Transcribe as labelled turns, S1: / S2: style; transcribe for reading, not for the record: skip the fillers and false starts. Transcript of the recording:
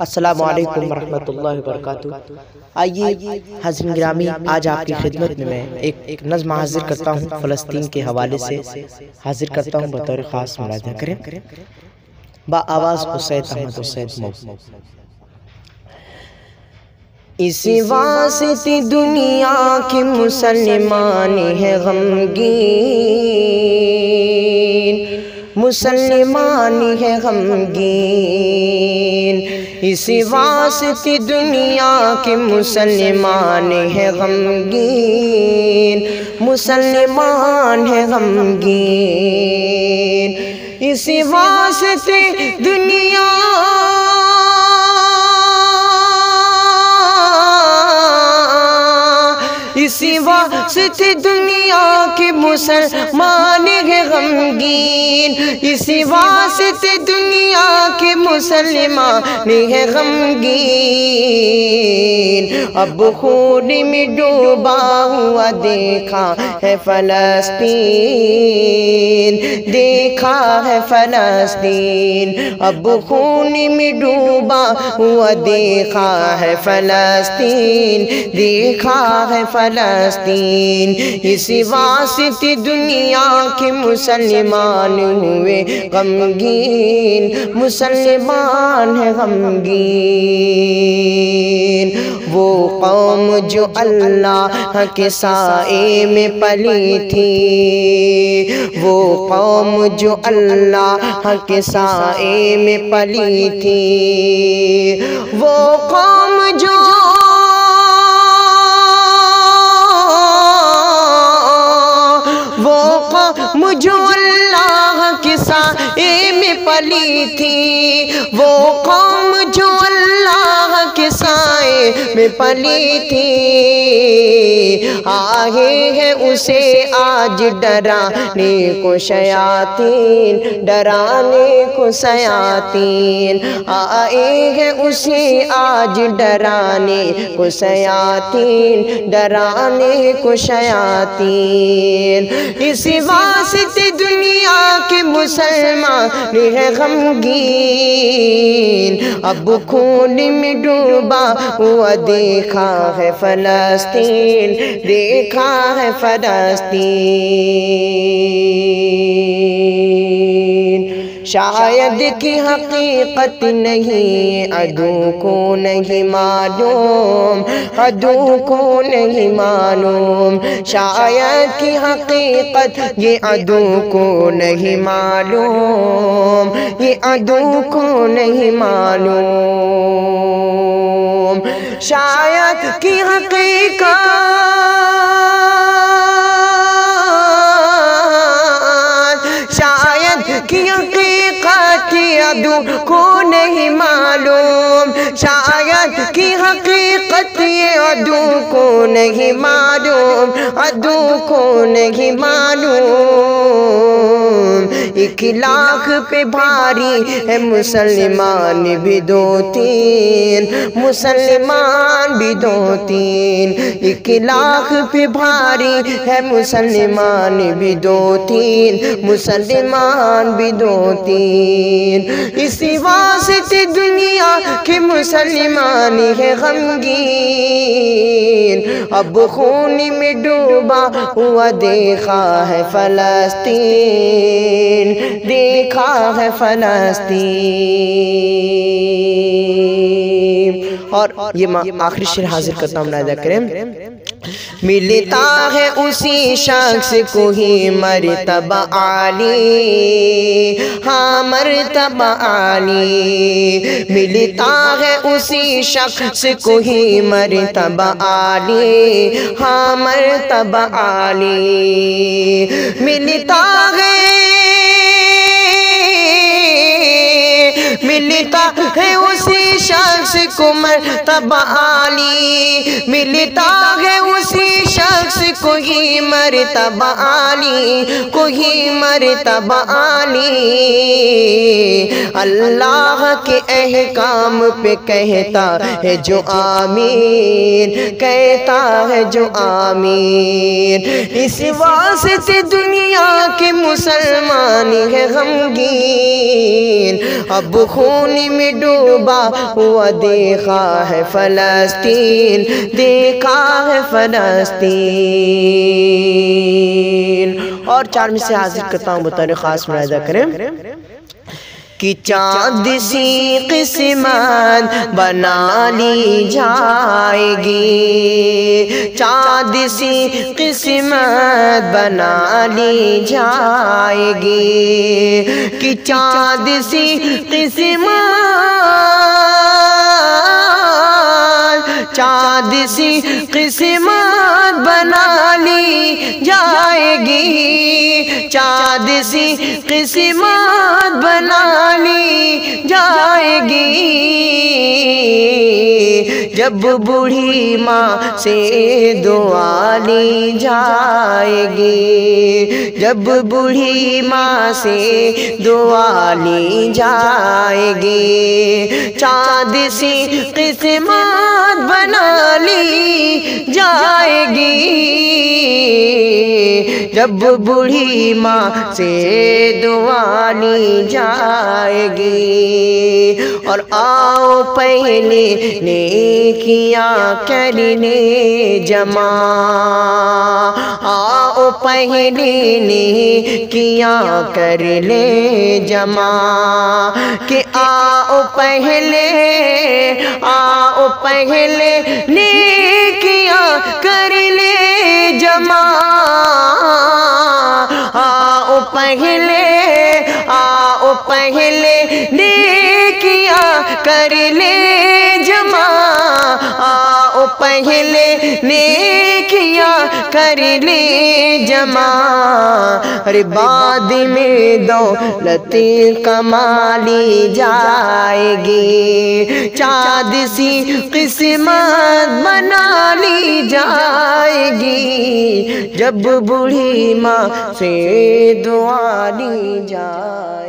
S1: السلام علیکم ورحمۃ اللہ وبرکاتہ۔ آئیے حضرین گرامی، آج آپ کی خدمت میں ایک نظم حاضر کرتا ہوں، فلسطین کے حوالے سے حاضر کرتا ہوں، بطور خاص ملاحظہ کریں۔ با آواز اسید احمد اسید مو۔ اس واسطے دنیا کے مسلمان ہے غمگین، مسلمان ہے غمگین، اس واسطے دنیا کے مسلمان ہے غمگین، مسلمان ہے غمگین، اس واسطے دنیا اسی واسطے دنیا کے مسلمان ہے غمگین، اسی واسطے دنیا کے مسلمان ہے غمگین، اب خون میں ڈوبا ہوا دیکھا ہے فلسطین، دیکھا ہے فلسطین، اب خون میں ڈوبا ہوا دیکھا ہے فلسطین، دیکھا ہے فلسطین، اسی واسطے دنیا کے مسلمان ہوئے غمگین، مسلمان ہے غمگین، وہ قوم جو اللہ کے سائے میں پلی تھی، وہ قوم جو اللہ کے سائے میں پلی تھی، وہ قوم جو اللہ کے سائے میں پلی تھی، وہ قوم جو اللہ کے سائے میں پلی تھی، آئے ہیں اسے آج ڈرانے کو شیاطین، ڈرانے کو شیاطین، آئے ہیں اسے آج ڈرانے کو شیاطین، ڈرانے کو شیاطین، اسی واسطے دنیا کے مسلمان ہے غمگین، اب خون میں ڈوبا ہوا دیکھا ہے فلسطین، دیکھا ہے فلسطین، شاید کی حقیقت نہیں عدو کو نہیں معلوم، عدو کو نہیں معلوم، شاید کی حقیقت یہ عدو کو نہیں معلوم، یہ عدو کو نہیں معلوم، شاید کی حقیقت کی حقیقت عدو کو نہیں معلوم، شاید کی حقیقت یہ عدو کو نہیں معلوم، عدو کو نہیں معلوم، 1,00,000 پہ بھاری ہے مسلمان بھی 2-3، مسلمان بھی 2-3، 1,00,000 پہ بھاری ہے مسلمان بھی 2-3، مسلمان بھی 2-3، اسی واسطے دنیا کے مسلمان ہے غمگین، اب خون میں ڈوبا ہوا دیکھا ہے فلسطین، دیکھا ہے فلسطین، اور یہ آخری شعر حاضر کرتا ہوں، ملاحظہ کریں۔ ملتا ہے اسی شخص کو ہی مرتبہ عالی، ہاں مرتبہ عالی، ملتا ہے اسی شخص کو ہی مرتبہ عالی، ہاں مرتبہ عالی، ملتا ہے اسی شخص کو مرتبہ عالی، ملتا ہے اسی شخص کو ہی مرتبہ عالی، کو ہی مرتبہ عالی، اللہ کے احکام پہ کہتا ہے جو آمین، کہتا ہے جو آمین، اس واسطے دنیا کے مسلمان ہے غمگین، اب خون میں ڈوبا ہوا دیکھا ہے فلسطین، دیکھا ہے فلسطین۔ اور 4 میں سے حاضر کرتا ہوں بطور خاص ملاحظہ کریں کہ چاند سی قسمت بنا لی جائے گی، چاند سی قسمت بنا لی جائے گی، کہ چاند سی قسمت، چاند سی قسمت بنا لی جائے گی، چاند سی قسمت بنا لی جائے گی، جب بوڑھی ماں سے دعا لی جائے گی، جب بوڑھی ماں سے دعا لی جائے گی، چاند سی قسمت بنا لی جائے گی، جب بوڑھی ماں سے دعا لی جائے گی۔ اور آؤ پہلے نیکیاں کرنے جمع، آؤ پہلے نیکیاں کر لے جمع، کہ آؤ پہلے نیکیاں کر لے جمع، آؤ پہلے نیکیاں کر لے جمع، آؤ پہلے نیکیاں کر لے جمع، ارے بعد میں دولت کما لی جائے گی، چاند سی قسمت بنا لی جائے گی، جب بوڑھی ماں سے دعا لی جائے